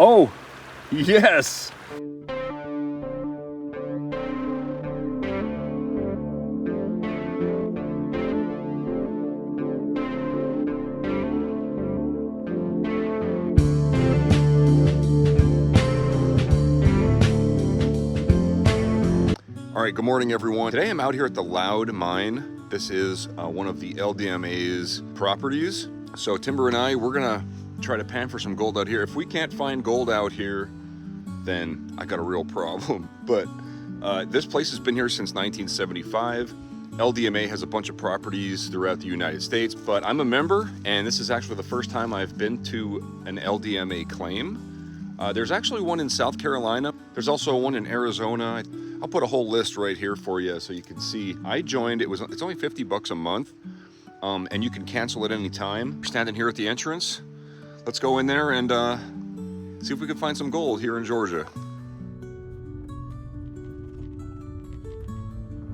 Oh, yes. All right, good morning, everyone. Today I'm out here at the Loud Mine. This is one of the LDMA's properties. So Timber and I, we're gonna try to pan for some gold out here. If we can't find gold out here, then I got a real problem. But this place has been here since 1975. LDMA has a bunch of properties throughout the United States, but I'm a member, and this is actually the first time I've been to an LDMA claim. There's actually one in South Carolina. There's also one in Arizona. I'll put a whole list right here for you so you can see. I joined, it's only 50 bucks a month, and you can cancel at any time. We're standing here at the entrance. Let's go in there and see if we can find some gold here in Georgia.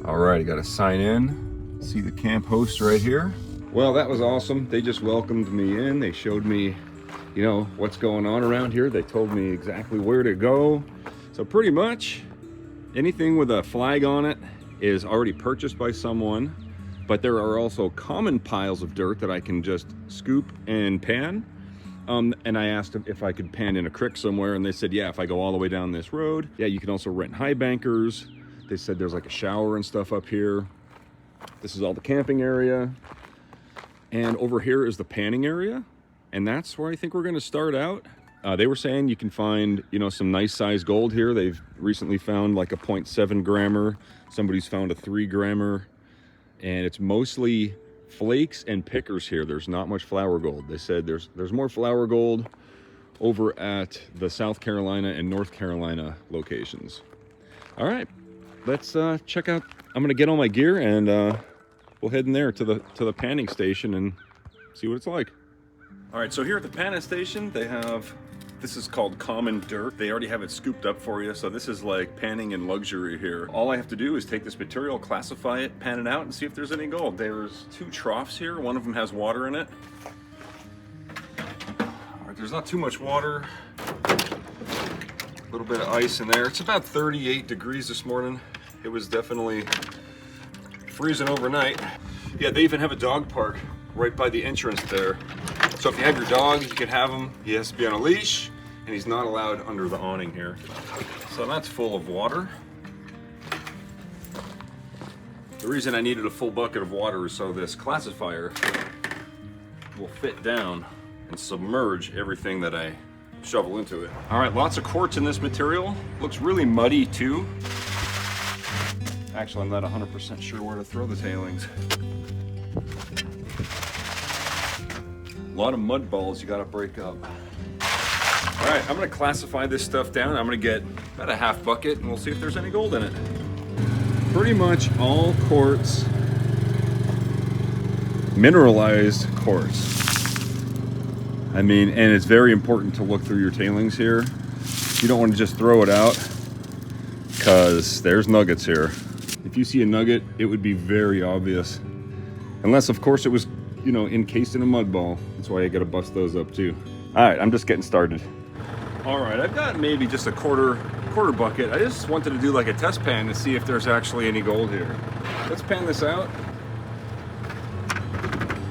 All right, I gotta sign in. See the camp host right here. Well, that was awesome. They just welcomed me in. They showed me, you know, what's going on around here. They told me exactly where to go. So pretty much anything with a flag on it is already purchased by someone, but there are also common piles of dirt that I can just scoop and pan. And I asked them if I could pan in a creek somewhere, and they said, yeah, if I go all the way down this road. Yeah, you can also rent highbankers. They said there's like a shower and stuff up here. This is all the camping area. And over here is the panning area. And that's where I think we're gonna start out. They were saying you can find, you know, some nice size gold here. They've recently found like a 0.7 grammer. Somebody's found a 3 grammer. And it's mostly flakes and pickers here. There's not much flour gold. They said there's more flour gold over at the South Carolina and North Carolina locations. All right, let's check out. I'm gonna get all my gear and we'll head in there to the panning station and see what it's like. All right, so here at the panning station, they have, this is called common dirt. They already have it scooped up for you. So this is like panning in luxury here. All I have to do is take this material, classify it, pan it out, and see if there's any gold. There's 2 troughs here. One of them has water in it. All right, there's not too much water. A little bit of ice in there. It's about 38 degrees this morning. It was definitely freezing overnight. Yeah, they even have a dog park right by the entrance there. So if you have your dog, you can have him. He has to be on a leash, and he's not allowed under the awning here. So that's full of water. The reason I needed a full bucket of water is so this classifier will fit down and submerge everything that I shovel into it. All right, lots of quartz in this material. Looks really muddy too. Actually, I'm not 100% sure where to throw the tailings. A lot of mud balls you gotta break up. All right, I'm gonna classify this stuff down. I'm gonna get about a half bucket and we'll see if there's any gold in it. Pretty much all quartz, mineralized quartz. I mean, and it's very important to look through your tailings here. You don't wanna just throw it out because there's nuggets here. If you see a nugget, it would be very obvious. Unless, of course, it was, you know, encased in a mud ball. That's why I gotta bust those up too. All right, I'm just getting started. All right, I've got maybe just a quarter bucket. I just wanted to do like a test pan to see if there's actually any gold here. Let's pan this out.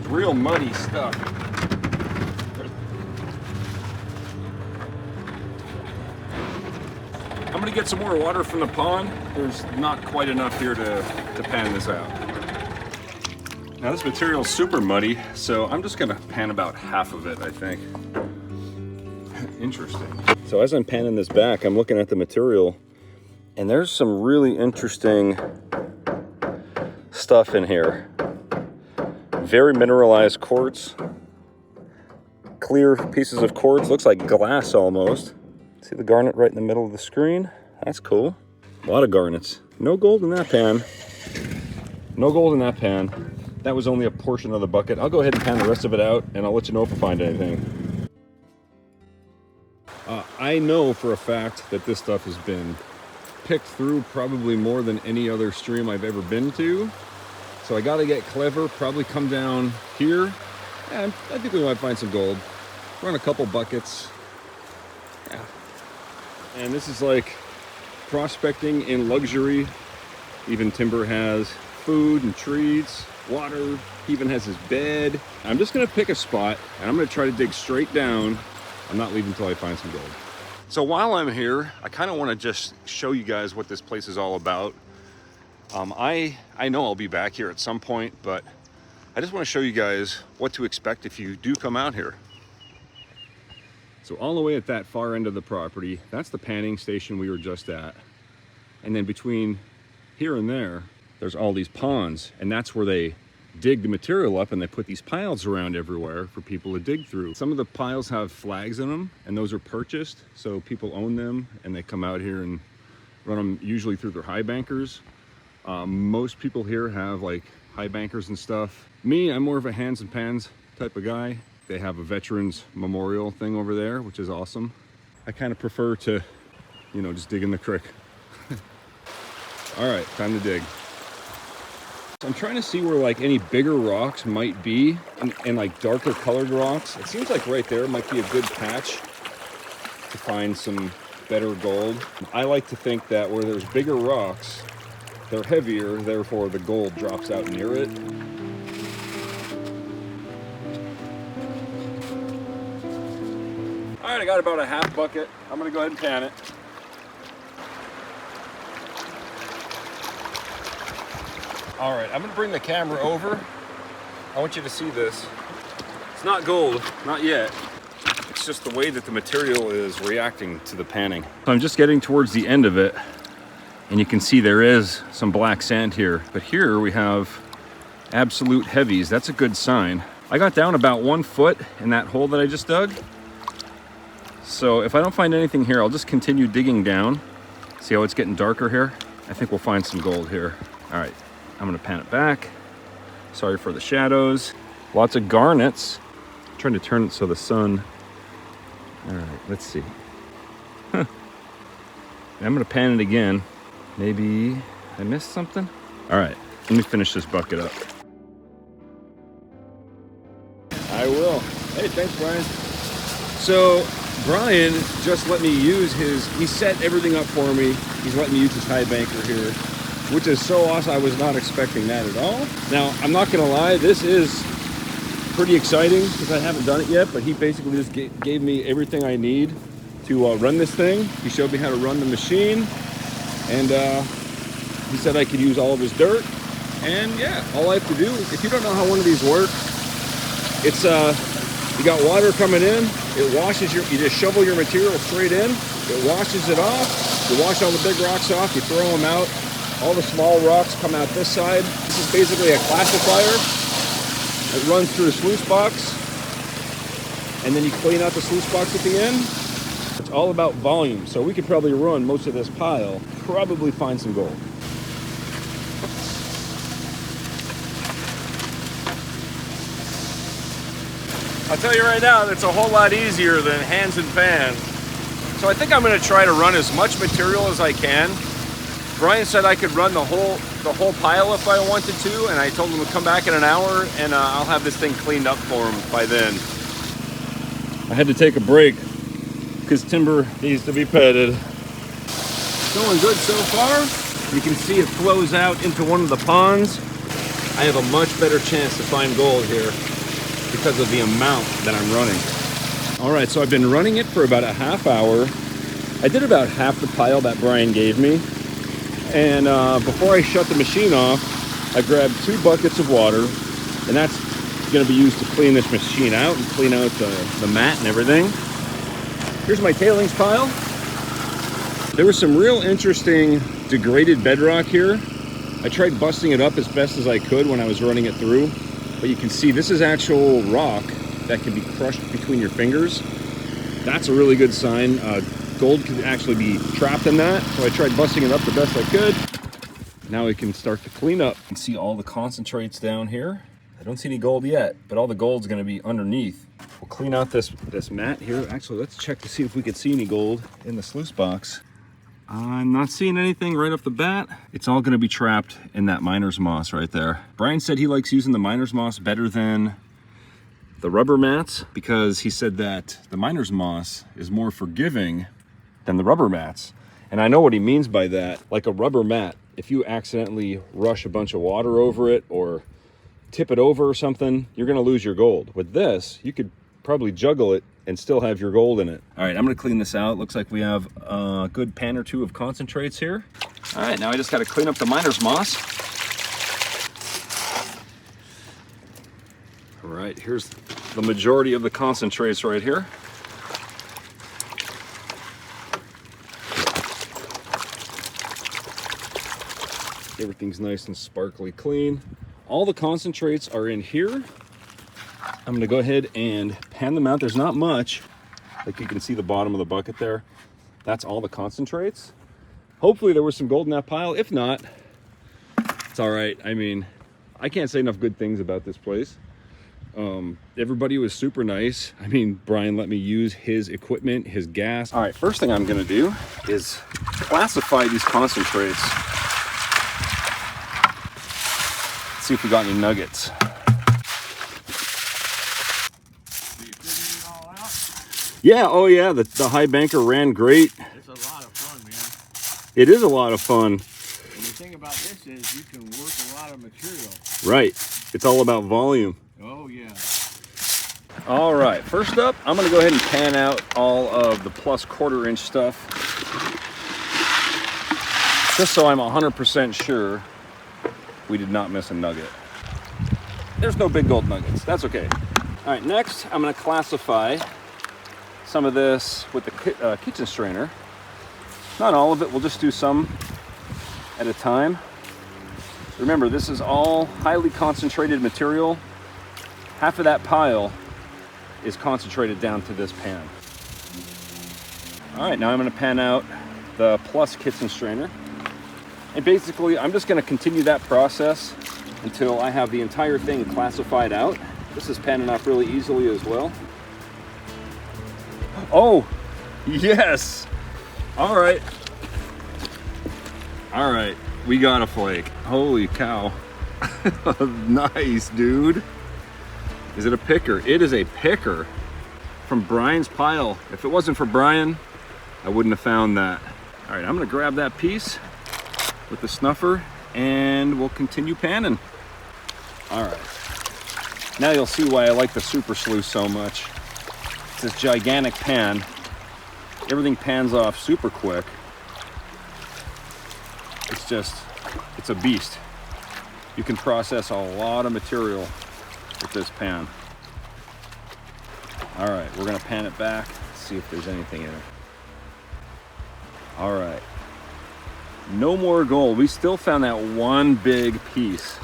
It's real muddy stuff. I'm gonna get some more water from the pond. There's not quite enough here to pan this out. Now this material is super muddy, so I'm just gonna pan about half of it, I think. Interesting. So as I'm panning this back, I'm looking at the material, and there's some really interesting stuff in here. Very mineralized quartz. Clear pieces of quartz, looks like glass almost. See the garnet right in the middle of the screen? That's cool. A lot of garnets. No gold in that pan. No gold in that pan. That was only a portion of the bucket. I'll go ahead and pan the rest of it out, and I'll let you know if I find anything. I know for a fact that this stuff has been picked through probably more than any other stream I've ever been to. So I gotta get clever, probably come down here, and I think we might find some gold. Run a couple buckets. And this is like prospecting in luxury. Even Timber has food and treats, water, he even has his bed. I'm just gonna pick a spot and I'm gonna try to dig straight down. I'm not leaving until I find some gold. So while I'm here, I kind of want to just show you guys what this place is all about. I know I'll be back here at some point, but I just want to show you guys what to expect if you do come out here. So all the way at that far end of the property, that's the panning station we were just at. And then between here and there, there's all these ponds, and that's where they dig the material up and they put these piles around everywhere for people to dig through. Some of the piles have flags in them, and those are purchased, so people own them and they come out here and run them usually through their high bankers. Most people here have like high bankers and stuff. Me, I'm more of a hands and pans type of guy. They have a veterans memorial thing over there, which is awesome. I kind of prefer to, you know, just dig in the creek. All right, time to dig. I'm trying to see where like any bigger rocks might be and like darker colored rocks. It seems like right there might be a good patch to find some better gold. I like to think that where there's bigger rocks, they're heavier, therefore the gold drops out near it. All right, I got about a half bucket. I'm gonna go ahead and pan it. All right, I'm gonna bring the camera over. I want you to see this. It's not gold, not yet. It's just the way that the material is reacting to the panning. So I'm just getting towards the end of it, and you can see there is some black sand here. But here we have absolute heavies. That's a good sign. I got down about 1 foot in that hole that I just dug. So if I don't find anything here, I'll just continue digging down. See how it's getting darker here? I think we'll find some gold here. All right. I'm gonna pan it back. Sorry for the shadows. Lots of garnets. I'm trying to turn it so the sun. All right, let's see. Huh. I'm gonna pan it again. Maybe I missed something? All right, let me finish this bucket up. I will. Hey, thanks, Brian. So Brian just let me use he set everything up for me. He's letting me use his high banker here, which is so awesome. I was not expecting that at all. Now, I'm not gonna lie, this is pretty exciting because I haven't done it yet, but he basically just gave me everything I need to run this thing. He showed me how to run the machine, and he said I could use all of his dirt. And yeah, all I have to do, if you don't know how one of these work, it's, you got water coming in, it washes you just shovel your material straight in, it washes it off, you wash all the big rocks off, you throw them out. All the small rocks come out this side. This is basically a classifier. It runs through the sluice box, and then you clean out the sluice box at the end. It's all about volume, so we could probably run most of this pile, probably find some gold. I'll tell you right now, that's a whole lot easier than hands and pans. So I think I'm gonna try to run as much material as I can. Brian said I could run the whole pile if I wanted to, and I told him to come back in an hour, and I'll have this thing cleaned up for him by then. I had to take a break because Timber needs to be petted. Going good so far. You can see it flows out into one of the ponds. I have a much better chance to find gold here because of the amount that I'm running. All right, so I've been running it for about a half hour. I did about half the pile that Brian gave me. And before I shut the machine off, I grabbed 2 buckets of water, and that's gonna be used to clean this machine out and clean out the mat and everything. Here's my tailings pile. There was some real interesting degraded bedrock here. I tried busting it up as best as I could when I was running it through, but you can see this is actual rock that can be crushed between your fingers. That's a really good sign. Gold could actually be trapped in that, so I tried busting it up the best I could. Now we can start to clean up. You can see all the concentrates down here. I don't see any gold yet, but all the gold's gonna be underneath. We'll clean out this mat here. Actually, let's check to see if we could see any gold in the sluice box. I'm not seeing anything right off the bat. It's all gonna be trapped in that miner's moss right there. Brian said he likes using the miner's moss better than the rubber mats because he said that the miner's moss is more forgiving than the rubber mats. And I know what he means by that. Like a rubber mat, if you accidentally rush a bunch of water over it or tip it over or something, you're gonna lose your gold. With this, you could probably juggle it and still have your gold in it. All right, I'm gonna clean this out. Looks like we have a good pan or two of concentrates here. All right, now I just gotta clean up the miner's moss. All right, here's the majority of the concentrates right here. Everything's nice and sparkly clean. All the concentrates are in here. I'm gonna go ahead and pan them out. There's not much. Like you can see the bottom of the bucket there. That's all the concentrates. Hopefully there was some gold in that pile. If not, it's all right. I mean, I can't say enough good things about this place. Everybody was super nice. I mean, Brian let me use his equipment, his gas. All right, first thing I'm gonna do is classify these concentrates. See if we got any nuggets. Yeah, oh yeah, the highbanker ran great. It's a lot of fun, man. It is a lot of fun. And the thing about this is you can work a lot of material. Right, it's all about volume. Oh yeah. All right, first up, I'm gonna go ahead and pan out all of the plus 1/4 inch stuff. Just so I'm 100% sure we did not miss a nugget. There's no big gold nuggets, that's okay. All right, next I'm gonna classify some of this with the kitchen strainer. Not all of it, we'll just do some at a time. Remember, this is all highly concentrated material. Half of that pile is concentrated down to this pan. All right, now I'm gonna pan out the plus kitchen strainer. And basically, I'm just gonna continue that process until I have the entire thing classified out. This is panning off really easily as well. Oh, yes. All right. All right, we got a flake. Holy cow. Nice, dude. Is it a picker? It is a picker from Brian's pile. If it wasn't for Brian, I wouldn't have found that. All right, I'm gonna grab that piece with the snuffer and we'll continue panning. All right, now you'll see why I like the super sluice so much. It's this gigantic pan. Everything pans off super quick. It's a beast. You can process a lot of material with this pan. All right, we're gonna pan it back, see if there's anything in it. All right, no more gold. We still found that one big piece.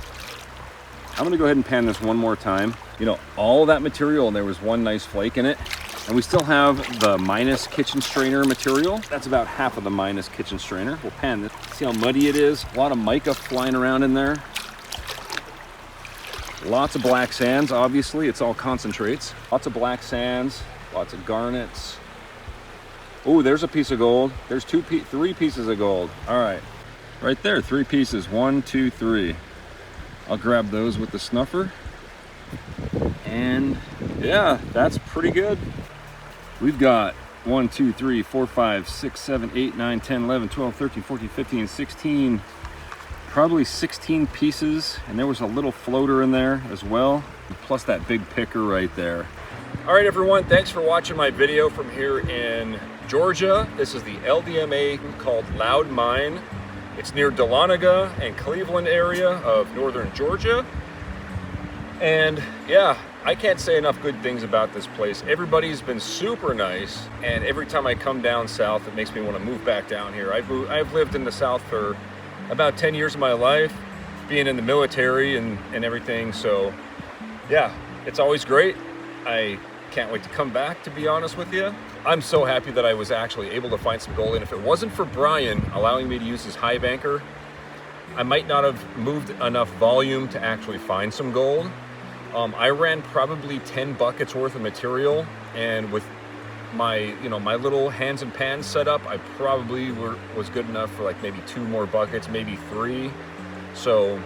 I'm gonna go ahead and pan this one more time. You know, all of that material, and there was one nice flake in it. And we still have the minus kitchen strainer material. That's about half of the minus kitchen strainer. We'll pan this. See how muddy it is? A lot of mica flying around in there. Lots of black sands, obviously. It's all concentrates. Lots of black sands, lots of garnets. Oh, there's a piece of gold. There's three pieces of gold. All right, right there, 3 pieces. 1, 2, 3. I'll grab those with the snuffer. And yeah, that's pretty good. We've got 1, 2, 3, 4, 5, 6, 7, 8, 9, 10, 11, 12, 13, 14, 15, 16, probably 16 pieces. And there was a little floater in there as well, plus that big picker right there. All right, everyone, thanks for watching my video from here in Georgia. This is the LDMA called Loud Mine. It's near Dahlonega and Cleveland area of northern Georgia. And yeah, I can't say enough good things about this place. Everybody's been super nice, and every time I come down south, it makes me want to move back down here. I've lived in the south for about 10 years of my life, being in the military and everything, so yeah, it's always great. I can't wait to come back, to be honest with you. I'm so happy that I was actually able to find some gold, and if it wasn't for Brian allowing me to use his highbanker, I might not have moved enough volume to actually find some gold. I ran probably 10 buckets worth of material, and with my, my little hands and pans set up, I probably was good enough for like maybe 2 more buckets, maybe 3. So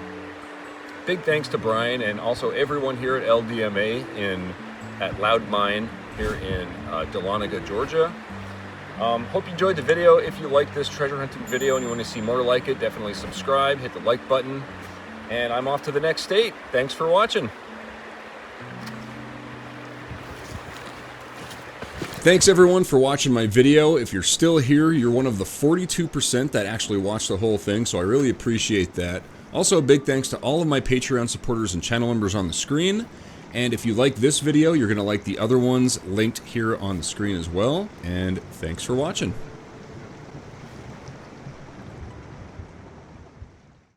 big thanks to Brian and also everyone here at LDMA in at Loud Mine here in Dahlonega, Georgia. Hope you enjoyed the video. If you like this treasure hunting video and you want to see more like it, definitely subscribe, hit the like button, and I'm off to the next state. Thanks for watching. Thanks everyone for watching my video. If you're still here, you're one of the 42% that actually watched the whole thing, so I really appreciate that. Also, a big thanks to all of my Patreon supporters and channel members on the screen. And if you like this video, you're going to like the other ones linked here on the screen as well. And thanks for watching.